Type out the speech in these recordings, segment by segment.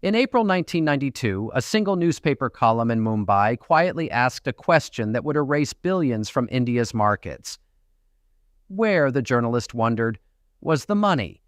In April 1992, a single newspaper column in Mumbai quietly asked a question that would erase billions from India's markets. Where, the journalist wondered, was the money?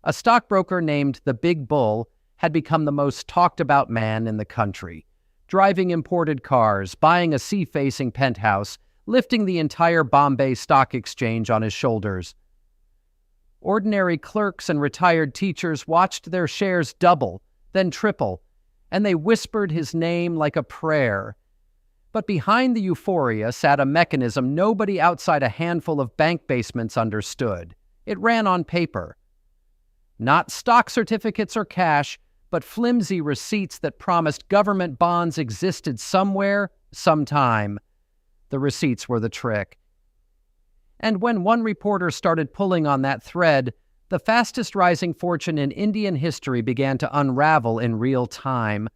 A stockbroker named the Big Bull had become the most talked-about man in the country, driving imported cars, buying a sea-facing penthouse, lifting the entire Bombay Stock Exchange on his shoulders. Ordinary clerks and retired teachers watched their shares double, then triple, and they whispered his name like a prayer. But behind the euphoria sat a mechanism nobody outside a handful of bank basements understood. It ran on paper. Not stock certificates or cash, but flimsy receipts that promised government bonds existed somewhere, sometime. The receipts were the trick. And when one reporter started pulling on that thread, the fastest rising fortune in Indian history began to unravel in real time.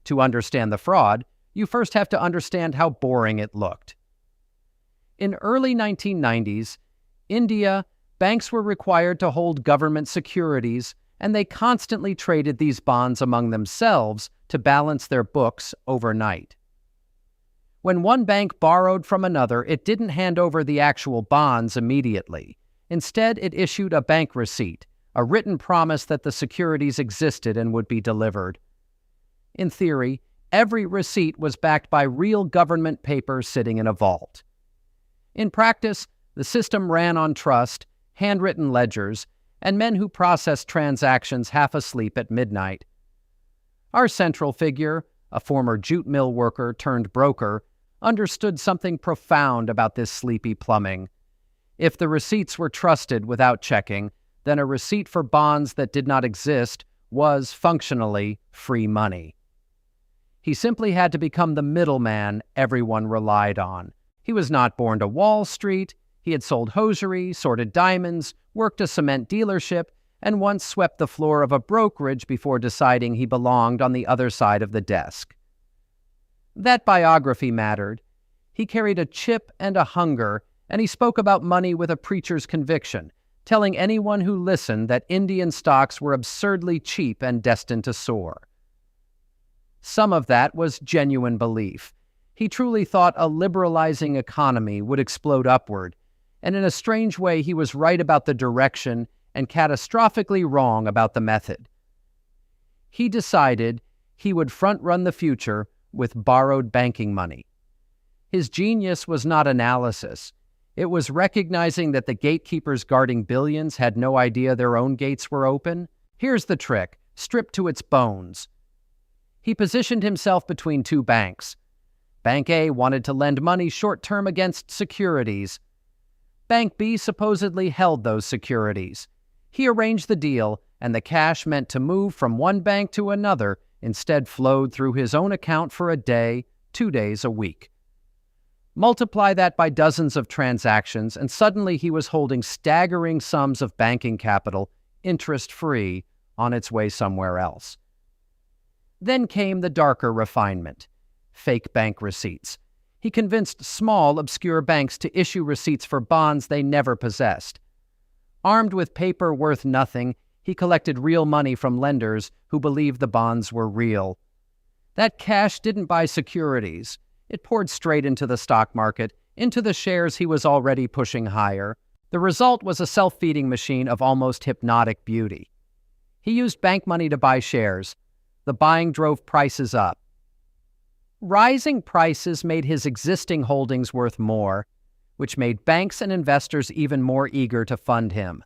To understand the fraud, you first have to understand how boring it looked. In early 1990s, India, banks were required to hold government securities, and they constantly traded these bonds among themselves to balance their books overnight. When one bank borrowed from another, it didn't hand over the actual bonds immediately. Instead, it issued a bank receipt, a written promise that the securities existed and would be delivered. In theory, every receipt was backed by real government paper sitting in a vault. In practice, the system ran on trust, handwritten ledgers, and men who processed transactions half asleep at midnight. Our central figure, a former jute mill worker turned broker, understood something profound about this sleepy plumbing. If the receipts were trusted without checking, then a receipt for bonds that did not exist was, functionally, free money. He simply had to become the middleman everyone relied on. He was not born to Wall Street. He had sold hosiery, sorted diamonds, worked a cement dealership, and once swept the floor of a brokerage before deciding he belonged on the other side of the desk. That biography mattered. He carried a chip and a hunger, and he spoke about money with a preacher's conviction, telling anyone who listened that Indian stocks were absurdly cheap and destined to soar. Some of that was genuine belief. He truly thought a liberalizing economy would explode upward, and in a strange way he was right about the direction and catastrophically wrong about the method. He decided he would front-run the future with borrowed banking money. His genius was not analysis. It was recognizing that the gatekeepers guarding billions had no idea their own gates were open. Here's the trick, stripped to its bones. He positioned himself between two banks. Bank A wanted to lend money short-term against securities. Bank B supposedly held those securities. He arranged the deal, and the cash meant to move from one bank to another instead flowed through his own account for a day, 2 days a week. Multiply that by dozens of transactions, and suddenly he was holding staggering sums of banking capital, interest-free, on its way somewhere else. Then came the darker refinement, fake bank receipts. He convinced small, obscure banks to issue receipts for bonds they never possessed. Armed with paper worth nothing, he collected real money from lenders who believed the bonds were real. That cash didn't buy securities. It poured straight into the stock market, into the shares he was already pushing higher. The result was a self-feeding machine of almost hypnotic beauty. He used bank money to buy shares. The buying drove prices up. Rising prices made his existing holdings worth more, which made banks and investors even more eager to fund him.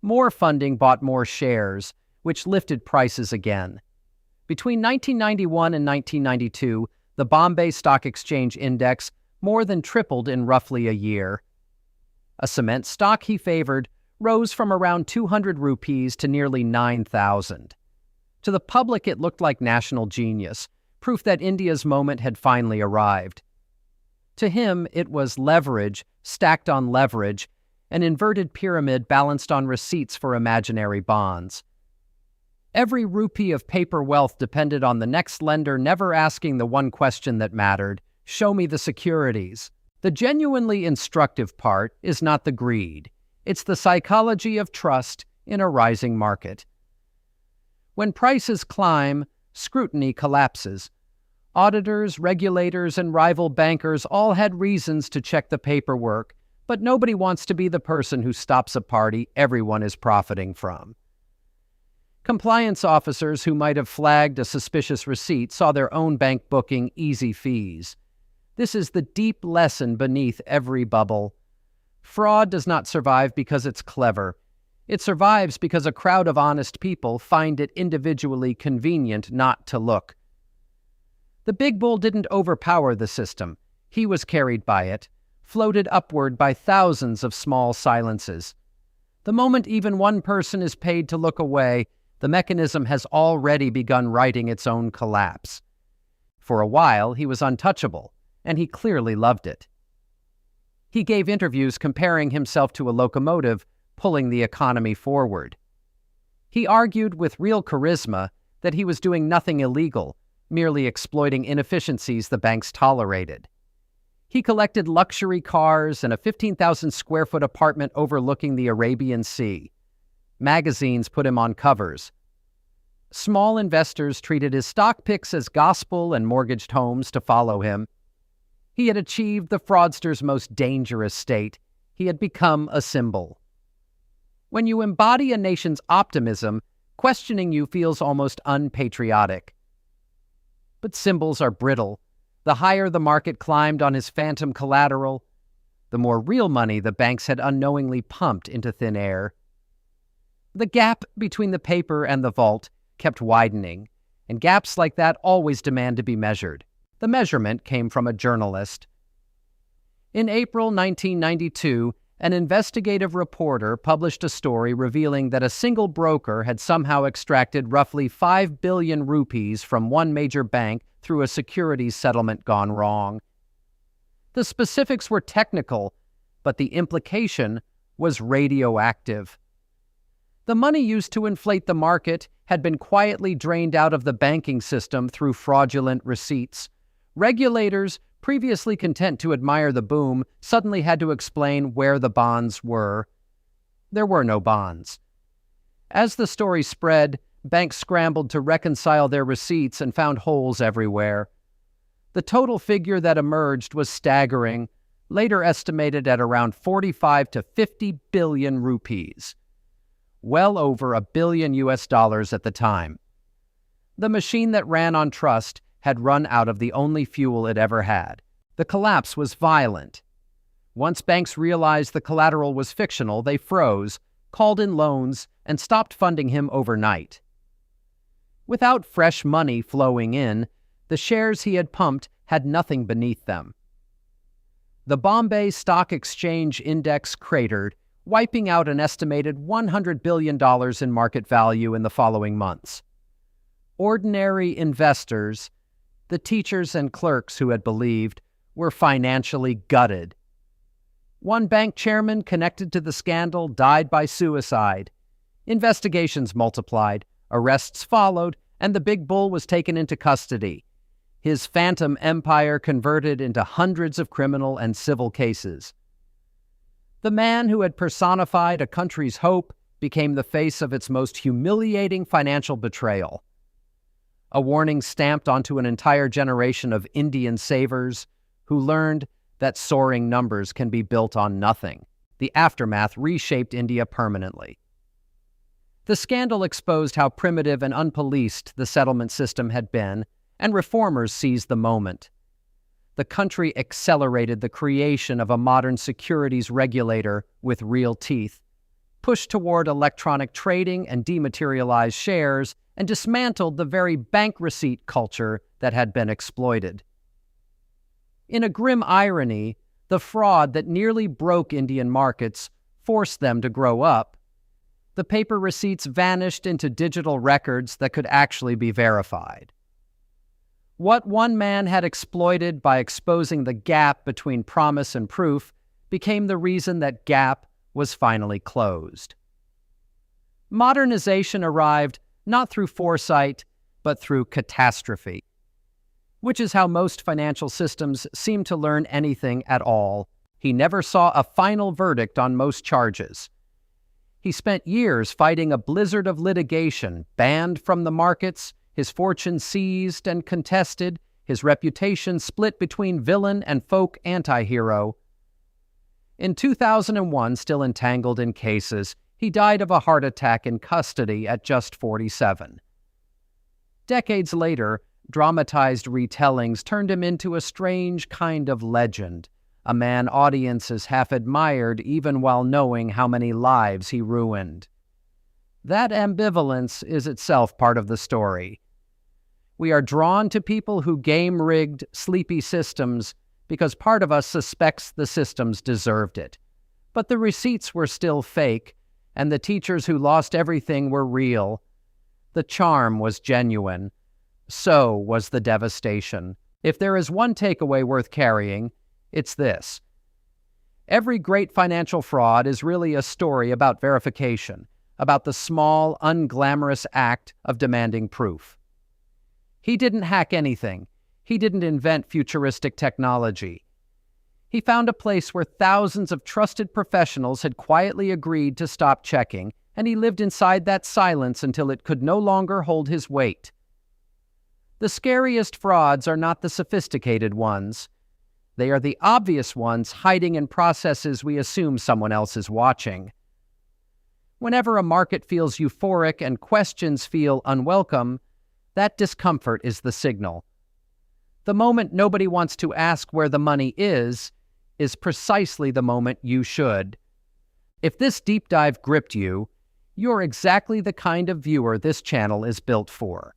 More funding bought more shares, which lifted prices again. Between 1991 and 1992, the Bombay Stock Exchange index more than tripled in roughly a year. A cement stock he favored rose from around 200 rupees to nearly 9,000. To the public, it looked like national genius, proof that India's moment had finally arrived. To him, it was leverage stacked on leverage, an inverted pyramid balanced on receipts for imaginary bonds. Every rupee of paper wealth depended on the next lender never asking the one question that mattered, show me the securities. The genuinely instructive part is not the greed. It's the psychology of trust in a rising market. When prices climb, scrutiny collapses. Auditors, regulators, and rival bankers all had reasons to check the paperwork, but nobody wants to be the person who stops a party everyone is profiting from. Compliance officers who might have flagged a suspicious receipt saw their own bank booking easy fees. This is the deep lesson beneath every bubble. Fraud does not survive because it's clever. It survives because a crowd of honest people find it individually convenient not to look. The big bull didn't overpower the system. He was carried by it, floated upward by thousands of small silences. The moment even one person is paid to look away, the mechanism has already begun writing its own collapse. For a while, he was untouchable, and he clearly loved it. He gave interviews comparing himself to a locomotive, pulling the economy forward. He argued with real charisma that he was doing nothing illegal, merely exploiting inefficiencies the banks tolerated. He collected luxury cars and a 15,000-square-foot apartment overlooking the Arabian Sea. Magazines put him on covers. Small investors treated his stock picks as gospel and mortgaged homes to follow him. He had achieved the fraudster's most dangerous state. He had become a symbol. When you embody a nation's optimism, questioning you feels almost unpatriotic. But symbols are brittle. The higher the market climbed on his phantom collateral, the more real money the banks had unknowingly pumped into thin air. The gap between the paper and the vault kept widening, and gaps like that always demand to be measured. The measurement came from a journalist. In April 1992, an investigative reporter published a story revealing that a single broker had somehow extracted roughly 5 billion rupees from one major bank through a securities settlement gone wrong. The specifics were technical, but the implication was radioactive. The money used to inflate the market had been quietly drained out of the banking system through fraudulent receipts. Regulators, previously content to admire the boom, suddenly had to explain where the bonds were. There were no bonds. As the story spread, banks scrambled to reconcile their receipts and found holes everywhere. The total figure that emerged was staggering, later estimated at around 45 to 50 billion rupees. Well over $1 billion at the time. The machine that ran on trust had run out of the only fuel it ever had. The collapse was violent. Once banks realized the collateral was fictional, they froze, called in loans, and stopped funding him overnight. Without fresh money flowing in, the shares he had pumped had nothing beneath them. The Bombay Stock Exchange index cratered, wiping out an estimated $100 billion in market value in the following months. Ordinary investors, the teachers and clerks who had believed, were financially gutted. One bank chairman connected to the scandal died by suicide. Investigations multiplied, arrests followed, and the big bull was taken into custody. His phantom empire converted into hundreds of criminal and civil cases. The man who had personified a country's hope became the face of its most humiliating financial betrayal. A warning stamped onto an entire generation of Indian savers who learned that soaring numbers can be built on nothing. The aftermath reshaped India permanently. The scandal exposed how primitive and unpoliced the settlement system had been, and reformers seized the moment. The country accelerated the creation of a modern securities regulator with real teeth, pushed toward electronic trading and dematerialized shares, and dismantled the very bank receipt culture that had been exploited. In a grim irony, the fraud that nearly broke Indian markets forced them to grow up. The paper receipts vanished into digital records that could actually be verified. What one man had exploited by exposing the gap between promise and proof became the reason that gap was finally closed. Modernization arrived not through foresight, but through catastrophe, which is how most financial systems seem to learn anything at all. He never saw a final verdict on most charges. He spent years fighting a blizzard of litigation, banned from the markets, his fortune seized and contested, his reputation split between villain and folk anti-hero. In 2001, still entangled in cases, he died of a heart attack in custody at just 47. Decades later, dramatized retellings turned him into a strange kind of legend, a man audiences half admired even while knowing how many lives he ruined. That ambivalence is itself part of the story. We are drawn to people who game-rigged sleepy systems because part of us suspects the systems deserved it. But the receipts were still fake, and the teachers who lost everything were real. The charm was genuine. So was the devastation. If there is one takeaway worth carrying, it's this. Every great financial fraud is really a story about verification, about the small, unglamorous act of demanding proof. He didn't hack anything. He didn't invent futuristic technology. He found a place where thousands of trusted professionals had quietly agreed to stop checking, and he lived inside that silence until it could no longer hold his weight. The scariest frauds are not the sophisticated ones. They are the obvious ones hiding in processes we assume someone else is watching. Whenever a market feels euphoric and questions feel unwelcome, that discomfort is the signal. The moment nobody wants to ask where the money is precisely the moment you should. If this deep dive gripped you, you're exactly the kind of viewer this channel is built for.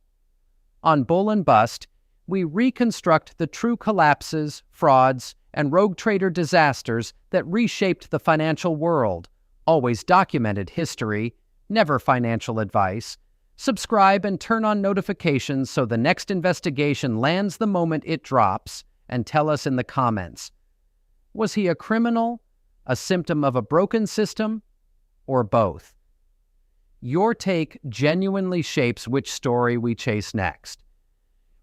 On Bull and Bust, we reconstruct the true collapses, frauds, and rogue trader disasters that reshaped the financial world. Always documented history, never financial advice. Subscribe and turn on notifications so the next investigation lands the moment it drops, and tell us in the comments. Was he a criminal, a symptom of a broken system, or both? Your take genuinely shapes which story we chase next.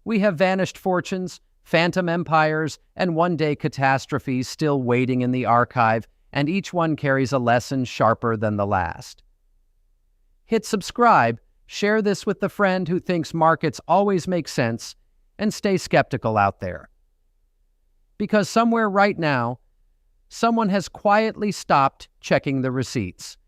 We have vanished fortunes, phantom empires, and one-day catastrophes still waiting in the archive, and each one carries a lesson sharper than the last. Hit subscribe, share this with the friend who thinks markets always make sense, and stay skeptical out there. Because somewhere right now, someone has quietly stopped checking the receipts.